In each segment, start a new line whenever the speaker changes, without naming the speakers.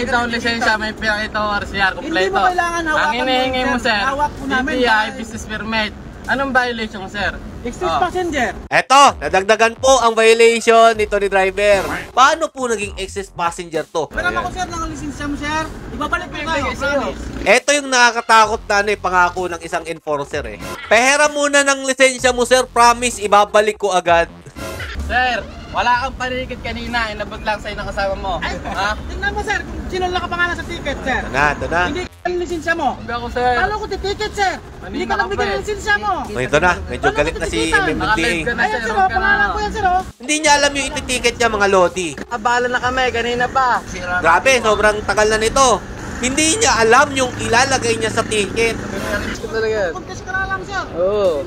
pinakita ko lisensya, may pinakita ko RCR kompleto.
Hindi mo kailangan hawakan.
Ang hinihingi mo, sir,
hawak po namin.
DTI business permit. Anong violation, sir?
Excess passenger.
Eto, nadagdagan po ang violation nito ni driver. Paano po naging excess passenger to?
Pero ako sir, ng lisensya mo sir, ibabalik ko kayo, promise.
Eto yung nakakatakot na pangako ng isang enforcer eh. Pehera muna ng lisensya mo sir, promise ibabalik ko agad.
Sir, wala kang panikit kanina, inabot lang sa'yo ng kasama mo.
Ay,
ha?
tingnan mo sir, kung sino nakapangalan sa ticket sir.
Ito na.
Hindi ka ang lisensya mo.
Hindi ako, sir.
Paano ko ticket sir? Hindi ka nagbigay ng lisensya mo.
Ito na, medyo galit na si MMDA.
Ayan sir, pangalan ko yan sir.
Hindi niya alam yung ititicket niya mga lodi.
Abala na kami, kanina pa.
Grabe, sobrang tagal na nito. Hindi niya alam yung ilalagay niya sa ticket.
Contest ka na lang sir.
Oo.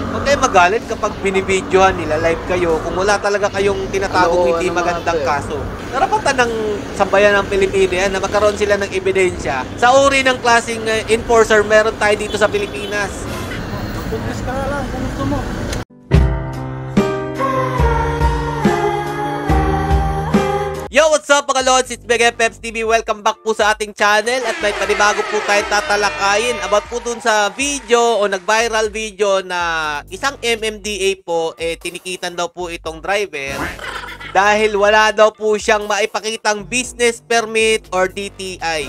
Huwag kayo magalit kapag binibidyohan nila, live kayo, kung wala talaga kayong tinatagong hindi magandang kaso. Karapatan ng sambayan ng Pilipinas na magkaroon sila ng ebidensya. Sa uri ng klaseng enforcer, meron tayo dito sa Pilipinas.
Contest ka na lang kung gusto mo.
Yo, what's up mga lods? It's Mega Peps TV. Welcome back po sa ating channel at may panibago po tayo tatalakayin about po dun sa video o nag-viral video na isang MMDA po tinikitan daw po itong driver dahil wala daw po siyang maipakitang business permit or DTI.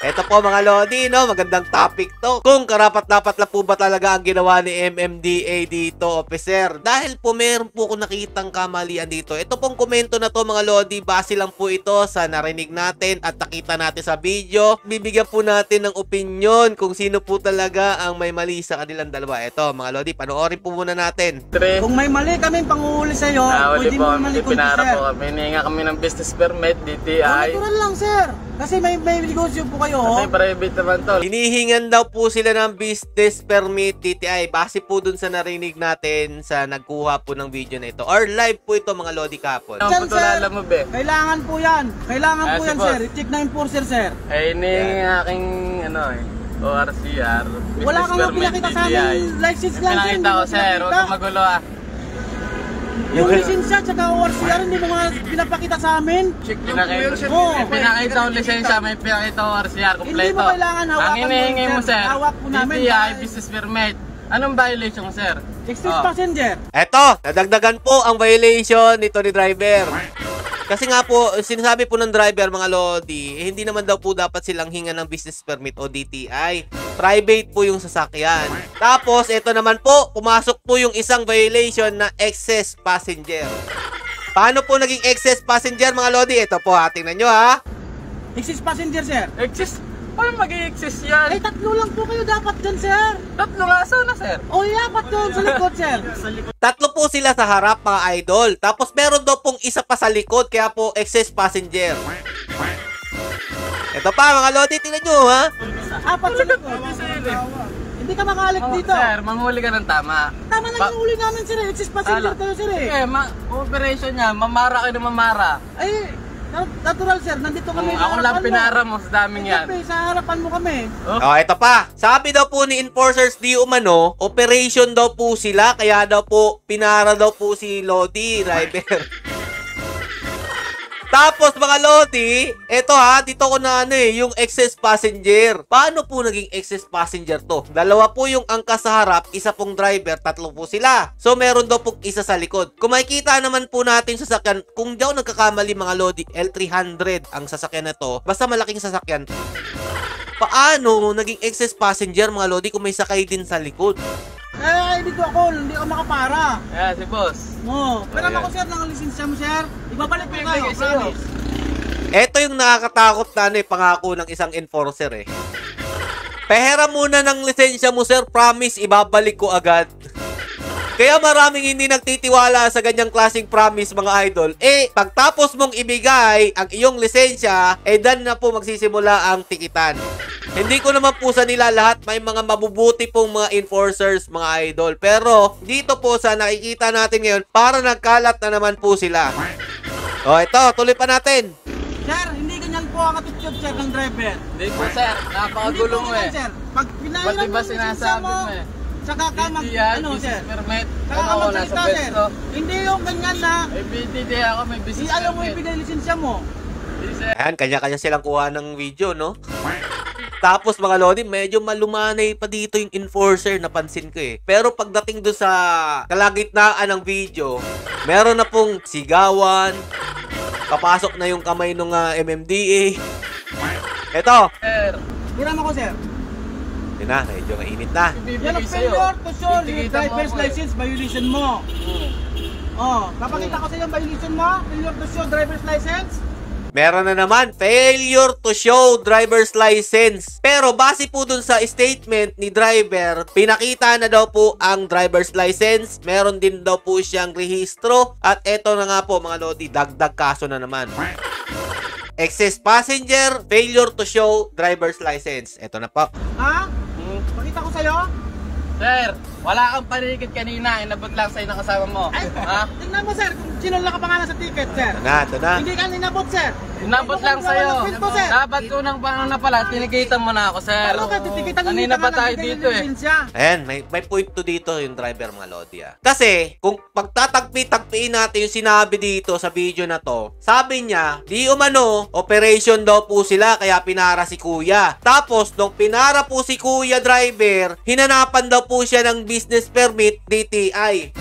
Ito po mga lodi, no? Magandang topic to. Kung karapat-dapat na po ba talaga ang ginawa ni MMDA dito, officer? Dahil po meron po ko nakitang kamalian dito. Ito pong komento na to mga lodi, base lang po ito sa narinig natin at nakita natin sa video. Bibigyan po natin ng opinion kung sino po talaga ang may mali sa kanilang dalawa. Ito mga lodi, panoorin po muna natin.
Kung may mali kami panguhuli sa'yo, pwede mo malikod
Pinara
sir.
po kami, hinihinga kami ng business permit, DTI.
Natural lang sir. Kasi may negosyo po kayo.
Kasi private naman to.
Hinihingan daw po sila ng business permit DTI base po dun sa narinig natin sa nagkuha po ng video na ito. Or live po ito mga lodi kapon.
Ang putulala mo, be.
Kailangan po yan. Kailangan po
Si
yan
boss.
sir. I-check na enforcer sir.
Eh, hinihingi aking, ORCR.
Wala kang pinakita sa amin. License lang sir.
Pinakita ko, sir. Huwag kang magulo, ah.
Yung lisensya at ORCR hindi mo nga pinapakita sa amin.
Pinakita ko lisensya, may pinakita ko RCR kompleto.
Hindi mo kailangan hawakan.
Ang hinihingi mo, sir,
hawak po namin.
DTI business permit. Anong violation, sir?
Excess passenger.
Eto, nadagdagan po ang violation nito ni driver. Kasi nga po, sinasabi po ng driver mga lodi, hindi naman daw po dapat silang hinga ng business permit o DTI. Private po yung sasakyan. Tapos, ito naman po, pumasok po yung isang violation na excess passenger. Paano po naging excess passenger mga lodi? Ito po ha, tingnan nyo ha.
Excess passenger sir.
Exist? Paano mag-i-exist yan?
Eh tatlo lang po kayo dapat dyan sir.
Tatlo nga, sana, sir?
O dapat doon sa likod sir.
Tatlo po sila sa harap mga idol. Tapos meron daw pong isa pa sa likod, kaya po excess passenger. Ito pa mga lodi, tingnan nyo ha.
Apat sa likod. Hindi ka makalik dito.
Sir, manghuli ka ng tama.
Tama na yung uli namin sir. Excess passenger tayo sir eh.
Sige, operation niya, mamara kayo na mamara.
Ay, natural sir. Nandito kami
Ako lang pinara mo sa daming yan.
Siyempre, sa harapan mo kami.
Oh, ito pa. Sabi daw po ni enforcers di umano, operation daw po sila, kaya daw po pinara daw po si Lodi, driver. Tapos mga lodi, eto ha, dito ko na yung excess passenger. Paano po naging excess passenger to? Dalawa po yung angkas sa harap, isa pong driver, tatlo po sila. So meron daw pong isa sa likod. Kung makikita naman po natin sa sasakyan, kung di ako nagkakamali mga lodi, L300 ang sasakyan na to. Basta malaking sasakyan. Paano naging excess passenger mga lodi kung may sakay din sa likod?
Dito hindi ako makapara.
Yeah, si boss.
No, pero ako sir, ng lisensya mo sir, ibabalik ko kayo, promise.
Ito yung nakakatakot na pangako ng isang enforcer eh. Pehera muna ng lisensya mo sir, promise ibabalik ko agad. Kaya maraming hindi nagtitiwala sa ganyang klaseng promise mga idol. Pagtapos mong ibigay ang iyong lisensya, dan na po magsisimula ang tikitan. Hindi ko naman po sa nila lahat, may mga mabubuti pong mga enforcers mga idol. Pero dito po sa nakikita natin ngayon, para nagkalat na naman po sila. O ito, tuloy pa natin.
Sir, hindi ganyan po ang attitude sir ng driver.
Hindi po, sir. Napakagulo mo eh.
Sir, pag pinahiram
Ba't
mo
ba
lisensya
sinasabi
mo,
mo eh?
saka ka mag,
business permit.
saka ka
Ako, nasa
magsalita sir.
pesto.
Hindi yung ganyan na,
BTD ako, may business
ayaw mo
permit.
ibigay lisensya mo.
Ayan, kanya-kanya silang kuha ng video, no? Tapos mga lodi, medyo malumanay pa dito yung enforcer, napansin ko eh. Pero pagdating doon sa kalagitnaan ng video, meron na pong sigawan, papasok na yung kamay ng MMDA. Eto.
Sir,
Hiram ako, sir.
Yun na, medyo mainit na.
Yan
ibibigay
ang
sa'yo.
failure to show your
Titikita mo
driver's
ako eh.
license violation mo. Oh, papakita ko sa iyo ang violation mo. Failure to show driver's license.
Meron na naman, failure to show driver's license. Pero base po dun sa statement ni driver, pinakita na daw po ang driver's license. Meron din daw po siyang rehistro. At eto na nga po mga lodi, dagdag kaso na naman. Excess passenger, failure to show driver's license. Eto na po.
Ha? Pakita ko sa iyo.
Sir, wala kang panikit kanina. Inabot lang sa'yo ng kasama mo.
Ay,
Ha?
tingnan mo, sir, kung sino nakapangalan sa ticket, sir.
Ito na.
Hindi ka ninabot, sir.
Inabot lang sa'yo. Dapat unang paano na pala, tinikitan mo na ako, sir.
Paano ka titikitan?
Kanina pa tayo dito eh.
Ayan, may point to dito yung driver mga lodi ah. Kasi, kung pagtatagpi-tagpiin natin yung sinabi dito sa video na to, sabi niya, di umano, operation daw po sila kaya pinara si kuya. Tapos, nung pinara po si kuya driver, hinanapan daw po siya ng business permit DTI.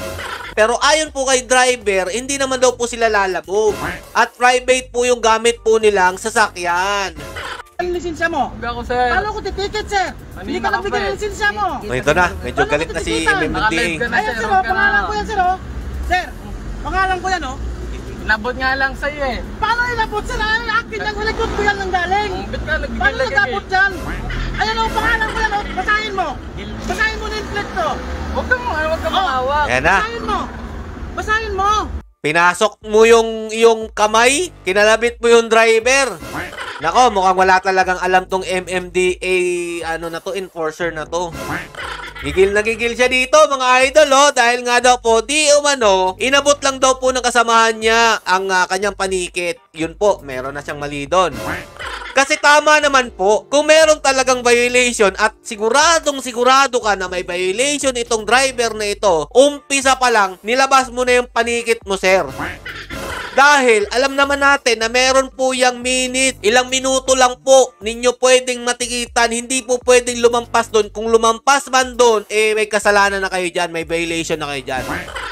Pero ayon po kay driver, hindi naman daw po sila lalabog. At private po yung gamit po nilang sasakyan.
Ang lisensya mo?
Huwag ako, sir.
Paano ko titiket, sir? Hindi ka
Kanina ka
nagbigay
pa
ng
eh.
lisensya mo.
Ito na, medyo galit na si
Nakalive
MMDA.
ka na,
Ayan,
sir.
sir,
Huwag ka
pangalan
na.
ko yan, sir, oh. Sir, pangalan ko yan, oh.
Inabot nga lang sa'yo eh.
Paano inabot, sir? Ay, akin yan, likod ko yan ng galing.
Bit ka,
Paano
nagbigay
nagabot dyan? Ayan, oh, pangalan ko yan, oh. Basahin mo. Basahin mo na yung plate to.
Huwag kang mahawak.
Ayan na.
Basahin mo. Basahin mo.
Pinasok mo yung kamay, kinalabit mo yung driver. Nako, mukhang wala talagang alam tong MMDA, enforcer na to. Gigil na gigil siya dito, mga idol, oh, dahil nga daw po, di umano, inabot lang daw po ng kasamahan niya ang kanyang panikit. Yun po, meron na siyang mali doon. Kasi tama naman po, kung meron talagang violation at sigurado ka na may violation itong driver na ito, umpisa pa lang, nilabas mo na yung panikit mo, sir. Dahil alam naman natin na meron po yung minute, ilang minuto lang po ninyo pwedeng matikitan, hindi po pwedeng lumampas doon. Kung lumampas man doon, may kasalanan na kayo dyan, may violation na kayo dyan.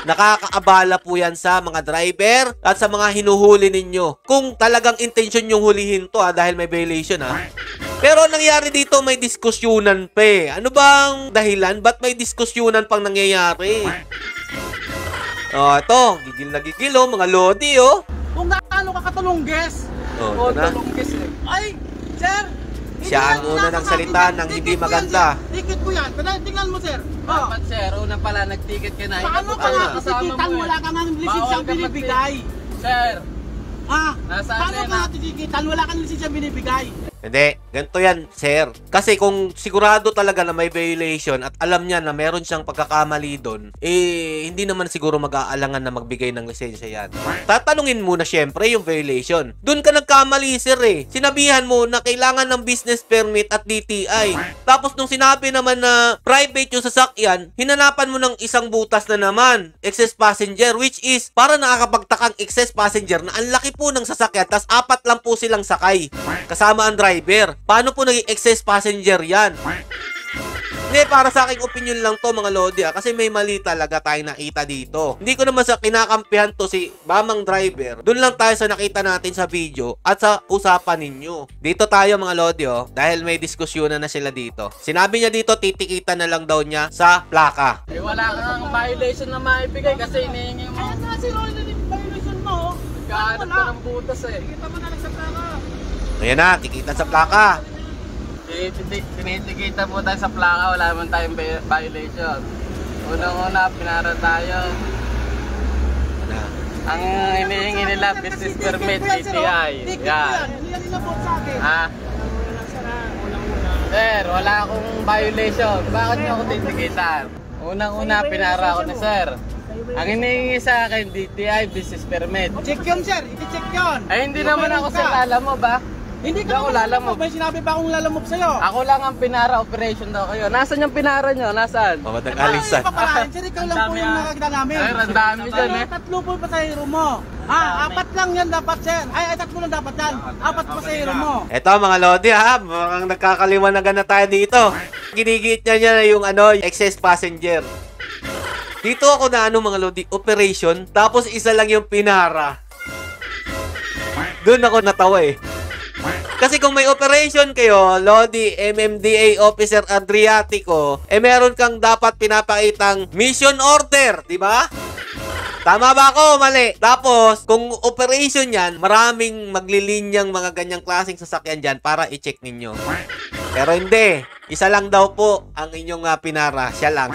Nakakaabala po yan sa mga driver at sa mga hinuhuli ninyo. Kung talagang intention yung hulihin to dahil may violation Pero nangyari dito, may diskusyonan pa eh. Ano bang dahilan? Ba't may diskusyonan pang nangyayari? Ito, gigil na gigil mga lodi
Kung gaano ka katulungges.
Oo,
Ito na.
tulunggis eh.
Ay, sir.
Siya ang una ng salita ng hindi maganda.
Ticket ko yan. Tingnan mo, sir.
Dapat, sir, unang pala nag-ticket ka na.
Paano
Inabot
ka nga
kasama
titikitan?
mo eh.
Wala ka nga ng lisensyang
Bawal ka
binibigay.
Sir,
Paano
Nasaan
ka
yan,
nga titikitan? Wala kang lisensyang binibigay.
Hindi, ganito yan, sir. Kasi kung sigurado talaga na may violation at alam niya na meron siyang pagkakamali doon, hindi naman siguro mag-aalangan na magbigay ng lisensya yan. Tatanungin mo na syempre yung violation. Doon ka nagkamali, sir eh. Sinabihan mo na kailangan ng business permit at DTI. Tapos nung sinabi naman na private yung sasakyan, hinanapan mo ng isang butas na naman, excess passenger, which is para nakakapagtakang excess passenger na ang laki po ng sasakyan, tas 4 lang po silang sakay. Kasama ang driver. Paano po naging excess passenger yan? Hindi, para sa aking opinion lang to mga lodi kasi may mali talaga tayong nakita dito. Hindi ko naman sa kinakampihan to si Bamang driver. Doon lang tayo sa nakita natin sa video at sa usapan ninyo. Dito tayo mga lodi dahil may diskusyonan na sila dito. Sinabi niya dito titikitan na lang daw niya sa plaka.
wala kang violation na maibigay kasi hinihingi mo.
Ayan na, sir. Violation mo.
Kaanap ka ng butas eh.
Kita mo na lang sa plaka.
Ayan na, tikitan sa plaka.
Tinitikita po tayo sa plaka, wala naman tayong violation. Unang-una, pinara tayo. Ang hinihingi nila, business permit, DTI. Yan.
Yan inabot sa akin.
Sir, wala akong violation. Bakit niyo ako titikitan? Unang-una, pinara ako ni sir. Ang hinihingi sa akin, DTI, business permit.
Check yun, sir. I-check yun.
Ay, hindi naman ako sa lalamove ba?
Hindi
Hindi
ka
ako
naman
lalamove.
May sinabi pa akong lalamove sa'yo.
Ako lang ang pinara, operation daw kayo. Nasaan yung pinara nyo? Nasaan?
Mamatag alisan.
Papalain, sir. Ikaw lang po yung nakakita namin.
Sir, ang dami dyan eh.
Tatlo po yung pasahero mo. Apat lang yan dapat, sir. Ay, tatlo lang dapat yan. Apat pasahero mo.
Eto mga Lodi ha, mukhang nagkakaliwanagan na tayo dito. Ginigit niya yung excess passenger. Dito ako na mga Lodi, operation, tapos isa lang yung pinara. Doon ako natawa eh. Kasi kung may operation kayo, Lodi, MMDA Officer Adriatico, meron kang dapat pinapakitang mission order, di ba? Tama ba ako? Mali. Tapos, kung operation yan, maraming maglilinyang mga ganyang klaseng sasakyan dyan para i-check ninyo. Pero hindi. Isa lang daw po ang inyong pinara. Siya lang.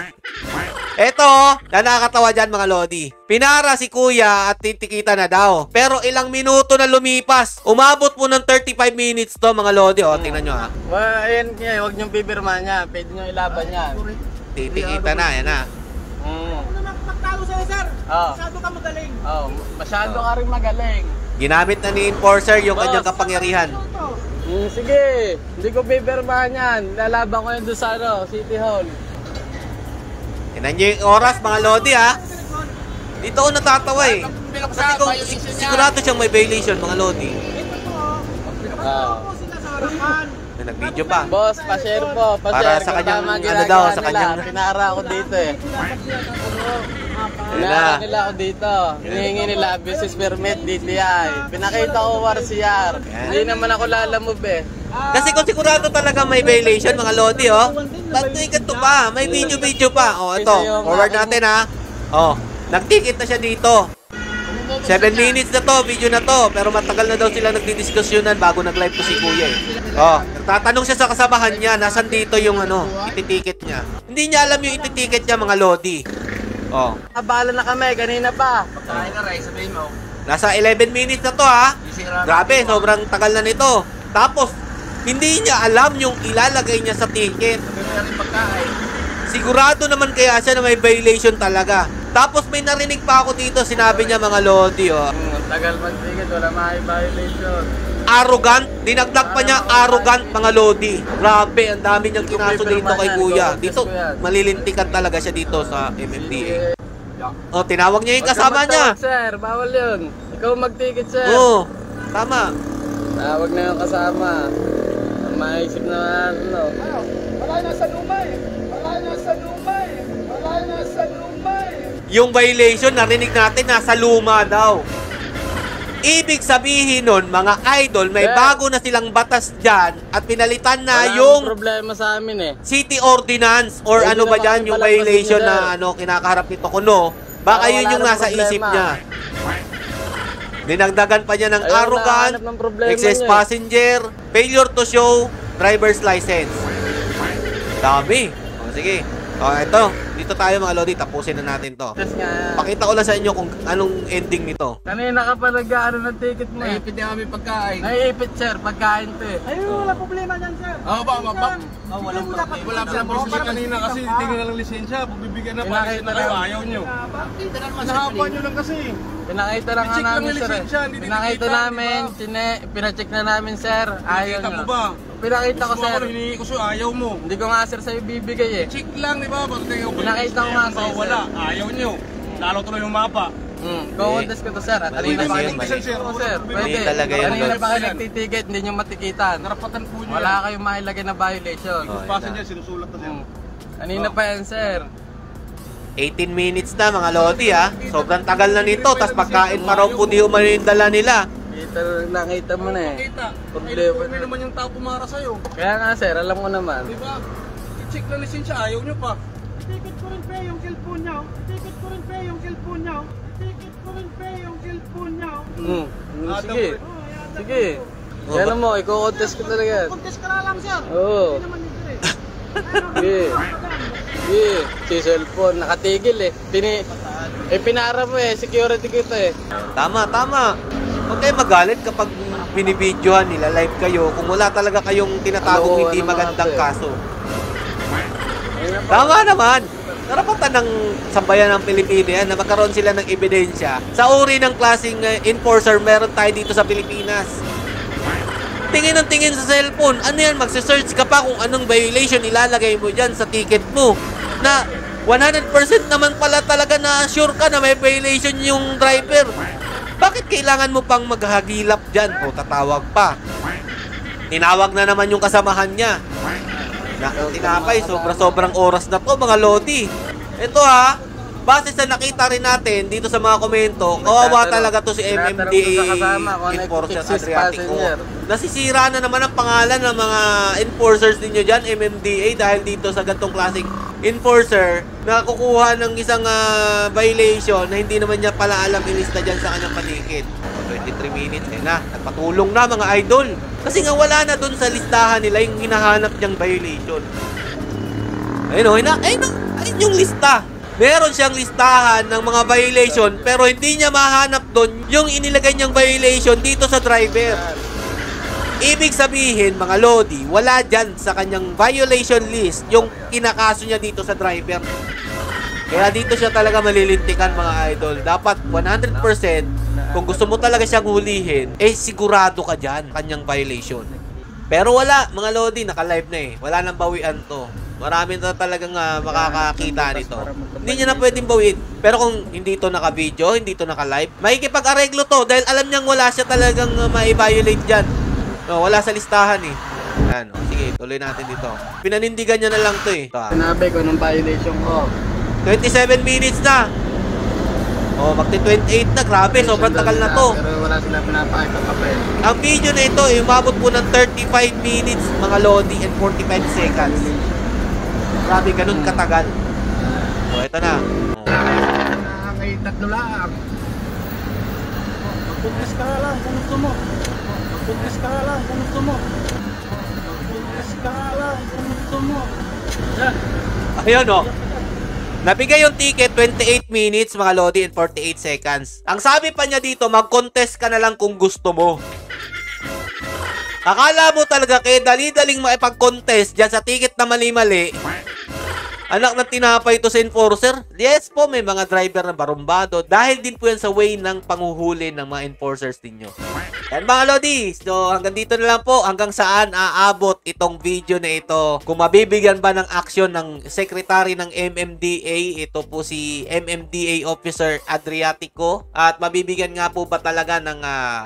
Eto, na nakakatawa dyan mga Lodi. Pinara si kuya at titikita na daw. Pero ilang minuto na lumipas. Umabot po ng 35 minutes to mga Lodi. O, tingnan nyo ha.
Ayan niya, huwag niyong pipirma niya. Pwede niyo ilaban yan.
Titikita na, yan na.
Ano na pagtalo sa'yo, sir? Masyado ka magaling.
Masyado ka rin magaling.
Ginamit na ni Enforcer yung kanyang kapangyarihan.
Sige, hindi ko pipirmahan yan. Lalaban ko yan doon sa City Hall.
Tingnan nyo yung oras mga Lodi ha. Dito ako natatawa eh. Kasi kung sigurado siyang may violation mga Lodi.
Sila sa harapan.
Nag-video pa.
Boss, pa-share po.
Para sa kanyang, daw, sa kanyang...
Pinara ako dito eh. Pinara nila ako dito. Hinihingi nila business permit, DTI. Pinakita ko RCR. Hindi naman ako lalamove eh.
Kasi kung sigurado talaga may violation mga Lodi nagticket to pa. May video pa. Ito. Forward natin ha. Nagticket na siya dito. 7 minutes na to, video na to. Pero matagal na daw sila nagdidiskusyonan bago nag-live to si kuya eh. Nagtatanong siya sa kasabahan niya, nasan dito yung ititicket niya. Hindi niya alam yung ititicket niya mga Lodi.
Abala na kami, kanina pa.
Pagkain ka, Ray, sabihin mo.
Nasa 11 minutes na to ha. Grabe, sobrang tagal na nito. Tapos, hindi niya alam yung ilalagay niya sa ticket. Sigurado naman kaya siya na may violation talaga. Tapos may narinig pa ako dito, sinabi niya mga Lodi
Tagal mag-ticket, wala may violation.
Arrogant, dinagdag pa niya arrogant mga Lodi. Grabe, ang dami niyang kinaso dito kay kuya. Dito, malilintikan talaga siya dito sa MMDA. Tinawag niya yung kasama niya.
Sir, bawal yun. Ikaw mag-ticket, sir.
Tama.
Tawag na yung kasama. Maisip na
Wala na sa lumay.
Yung violation, narinig natin, nasa luma daw. Ibig sabihin nun, mga idol, may bago na silang batas dyan at pinalitan na yung
problema sa amin eh.
city ordinance or
Hindi
ano ba
na
dyan, yung
makipalagpas
violation
niya,
na kinakaharap nito kuno. Baka
Wala
yun yung
nang
nasa
problema.
isip niya. Dinagdagan pa niya ng
Ayaw
arrogant,
nahanap ng problema
excess
niya eh.
passenger, failure to show driver's license. Dami. Sige. Ito. Dito tayo mga Lodi. Tapusin na natin to. Pakita ko lang sa inyo kung anong ending nito.
Kanina ka pa nag-aano ng ticket mo.
Naipit na kami pagkain.
Naiipit, sir. Pagkain to eh.
Ayun, wala problema dyan, sir.
Walang problema. Wala pa ng prosesyo kanina kasi tingnan na lang lisensya. Pagbibigyan na
Pinakita
na kayo,
lang.
ayaw nyo. Nahaba nyo lang kasi.
Pinakita lang nga
I-check lang
namin,
yung
sir.
lisensya, hindi
Pinakita
tinitita,
namin. Pinacheck na namin, sir. Ayaw
Kita mo
nyo.
ba?
Pinakita ko,
Gusto
sir.
mo, hinihingi ko sa'yo, ayaw mo.
Hindi ko nga, sir, sa'yo bibigay eh.
Check lang, di ba?
Pinakita ko nga sa'yo,
Wala, ayaw nyo. Lalo tuloy yung mapa.
Go-contest ko to, sir.
Pwede
Kanina
ba
pa
yung lisensya?
Oo, sir.
Pwede.
Pwede.
Hindi talaga yan,
Kanina
boss.
pa kayo nagtiticket, hindi nyo matikitan.
Karapatan po nyo.
Wala kayong mailagay na violation.
Passenger, sinusulat na yan.
Kanina pa yan, sir.
18 minutes na mga Lodi Sobrang tagal na nito. Tapos pagkain pa raw po di umano yung dala nila.
Nakita mo na eh.
Kita.
Problema
May naman yung tao pumara sa'yo.
Kaya nga, sir, alam ko naman.
Di ba? I-check lang lisensya, ayaw nyo pa.
Ticket ko rin pre yung cellphone niya. Ticket ko rin pre yung cellphone niya. Ticket ko rin pre yung cellphone niya.
Sige. Sige. Yan mo, i-contest ko talaga yan.
Contest ka na lang, sir.
Oo.
Hindi naman yun, pre.
Sige. Sige. Si cellphone, nakatigil eh. Pinara mo eh, security kita eh.
Tama. Huwag kayo magalit kapag binibidyohan nila, live kayo. Kung wala talaga kayong tinatagong hindi magandang kaso. Tama naman. Karapatan ng sambayan ng Pilipinas na magkaroon sila ng ebidensya. Sa uri ng klaseng enforcer meron tayo dito sa Pilipinas. Tingin ng tingin sa cellphone. Ano yan? Magse-search ka pa kung anong violation ilalagay mo dyan sa ticket mo. Na 100% naman pala talaga na sure ka na may violation yung driver. Bakit kailangan mo pang maghagilap dyan? O tatawag pa. Tinawag na naman yung kasamahan niya. Tinapay, sobrang oras na to mga lodi. Ito ha, base sa nakita rin natin dito sa mga komento, kawawa talaga to si MMDA Enforcer Adriatico. Nasisira na naman ang pangalan ng mga enforcers ninyo dyan, MMDA, dahil dito sa gantong klaseng enforcer na kukuha ng isang violation na hindi naman niya pala alam ilista dyan sa kanyang patikit. 23 minutes na, nagpatulong na mga idol. Kasi nga wala na dun sa listahan nila yung hinahanap niyang violation. Ayun o, ayun yung lista. Meron siyang listahan ng mga violation pero hindi niya mahanap doon yung inilagay niyang violation dito sa driver. Ibig sabihin mga lodi, wala dyan sa kanyang violation list yung kinakaso niya dito sa driver. Kaya dito siya talaga malilintikan mga idol. Dapat 100% kung gusto mo talaga siyang hulihin, sigurado ka dyan kanyang violation. Pero wala mga lodi, naka-live na wala nang bawian to. Marami na talagang makakakita nito. Hindi niya na pwedeng bawin. Pero kung hindi to naka-video, hindi to naka-live, makikipag-areglo to dahil alam niyang wala siya talagang ma-violate dyan. No, wala sa listahan Yan, sige, tuloy natin dito. Pinanindigan niya na lang to
Sinabi ko ng violation ko.
27 minutes na. Magti-28 na. Grabe, sobrang tagal na to.
Pero wala sila pinapakita papel.
Ang video na ito, umabot po ng 35 minutes mga lodi and 45 seconds. Grabe, ganun katagal. Ito na.
May tatlo lang. Magpugis ka lang kung gusto mo. Magpugis ka lang kung gusto mo. Magpugis ka lang kung gusto mo. Yan.
Ayun nabigay yung ticket 28 minutes mga lodi and 48 seconds. Ang sabi pa niya dito, mag-contest ka na lang kung gusto mo. Akala mo talaga dali-daling maipag-contest dyan sa ticket na mali-mali. Anak na tinapay ito sa enforcer? Yes po, may mga driver na barumbado. Dahil din po yan sa way ng panguhuli ng mga enforcers ninyo. Yan mga lodi. So hanggang dito na lang po. Hanggang saan aabot itong video na ito. Kung mabibigyan ba ng aksyon ng secretary ng MMDA. Ito po si MMDA Officer Adriatico. At mabibigyan nga po ba talaga ng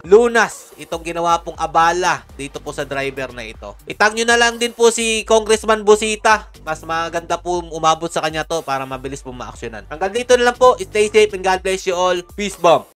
lunas itong ginawa pong abala dito po sa driver na ito. Itag nyo na lang din po si Congressman Busita. Mas maganda po umabot sa kanya to para mabilis po ma-aksyonan. Hanggang dito na lang po. Stay safe and God bless you all. Peace bomb.